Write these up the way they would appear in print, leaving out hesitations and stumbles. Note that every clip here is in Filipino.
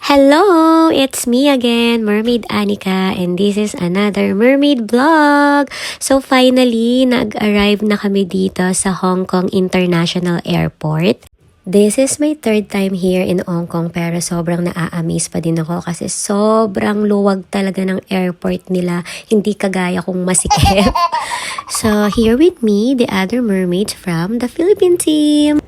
Hello! It's me again, Mermaid Anika, and this is another mermaid vlog. So finally, nag-arrive na kami dito sa Hong Kong International Airport. This is my third time here in Hong Kong, pero sobrang naa-amaze pa din ako kasi sobrang luwag talaga ng airport nila, hindi kagaya kung masikip. So here with me, the other mermaids from the Philippine team.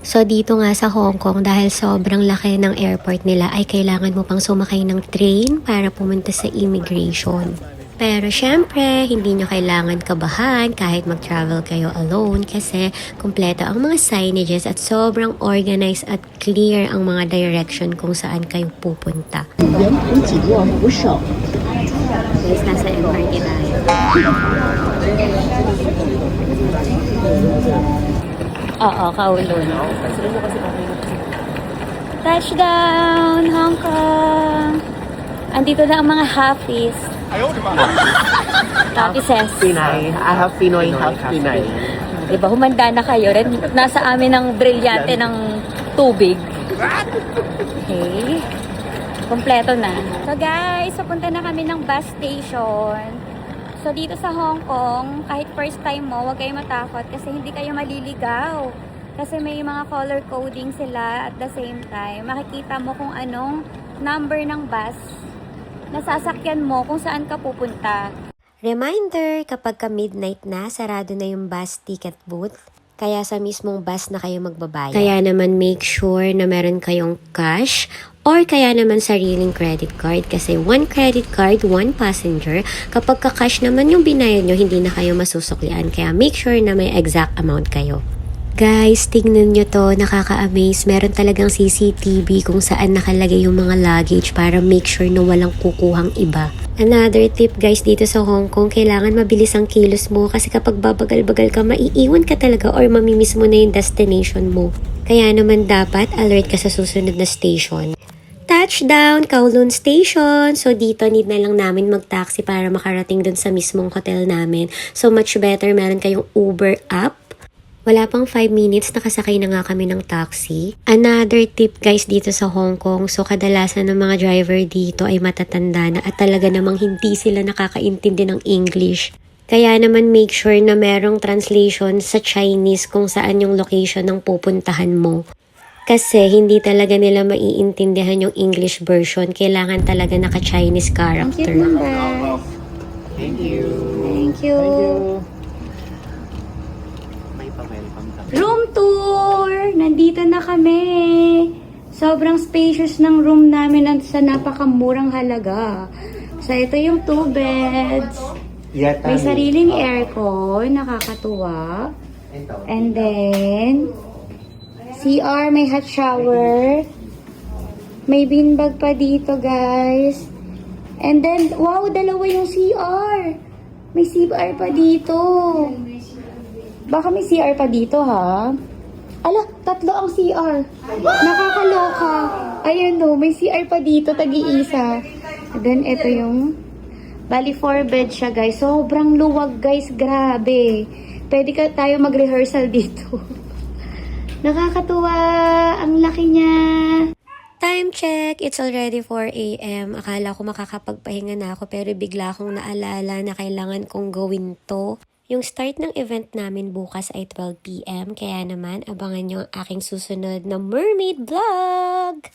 So dito nga sa Hong Kong, dahil sobrang laki ng airport nila, ay kailangan mo pang sumakay ng train para pumunta sa immigration. Pero syempre, hindi nyo kailangan kabahan kahit mag-travel kayo alone kasi kumpleto ang mga signages at sobrang organized at clear ang mga direction kung saan kayo pupunta. Guys, nasa MRT tayo. Oo, Kowloon. Touchdown, Hong Kong! Andito na ang mga Hafis. Hafises. Pinay. I have Pinoy, half Pinay. Diba, humanda na kayo rin. Nasa amin ang brilyante ng tubig. Okay. Kompleto na. So guys, papunta na kami ng bus station. So dito sa Hong Kong, kahit first time mo, huwag kayo matakot kasi hindi kayo maliligaw. Kasi may mga color coding sila at the same time. Makikita mo kung anong number ng bus na sasakyan mo kung saan ka pupunta. Reminder, kapag ka midnight na, sarado na yung bus ticket booth. Kaya sa mismong bus na kayo magbabayad. Kaya naman make sure na meron kayong cash or kaya naman sariling credit card. Kasi one credit card, one passenger. Kapag ka-cash naman yung binayad nyo, hindi na kayo masusuklian. Kaya make sure na may exact amount kayo. Guys, tingnan nyo to, nakaka-amaze. Meron talagang CCTV kung saan nakalagay yung mga luggage para make sure na walang kukuhang iba. Another tip guys, dito sa Hong Kong, kailangan mabilis ang kilos mo kasi kapag babagal-bagal ka, maiiwan ka talaga or mamimiss mo na yung destination mo. Kaya naman dapat alert ka sa susunod na station. Touchdown, Kowloon Station! So dito need na lang namin mag-taxi para makarating dun sa mismong hotel namin. So much better, meron kayong Uber app. Wala pang 5 minutes, nakasakay na nga kami ng taxi. Another tip guys dito sa Hong Kong, so kadalasan ng mga driver dito ay matatanda na at talaga namang hindi sila nakakaintindi ng English. Kaya naman make sure na merong translation sa Chinese kung saan yung location ng pupuntahan mo. Kasi hindi talaga nila maiintindihan yung English version. Kailangan talaga naka-Chinese character. Thank you. Thank you. Room tour! Nandito na kami. Sobrang spacious ng room namin at sa napakamurang halaga. So, ito yung 2 beds. May sariling aircon. Nakakatuwa. And then, CR, may hot shower. May beanbag pa dito, guys. And then, wow, dalawa yung CR. May CR pa dito. Baka may CR pa dito, ha? Ala, 3 ang CR. Nakakaloka. Ayan no, may CR pa dito, tagi-isa. Then, ito yung... Bali, 4 bed siya, guys. Sobrang luwag, guys. Grabe. Pwede tayo mag-rehearsal dito. Nakakatuwa. Ang laki niya. Time check. It's already 4 a.m. Akala ko makakapagpahinga na ako pero bigla akong naalala na kailangan kong gawin to. Yung start ng event namin bukas ay 12 p.m. Kaya naman abangan nyo ang aking susunod na mermaid vlog!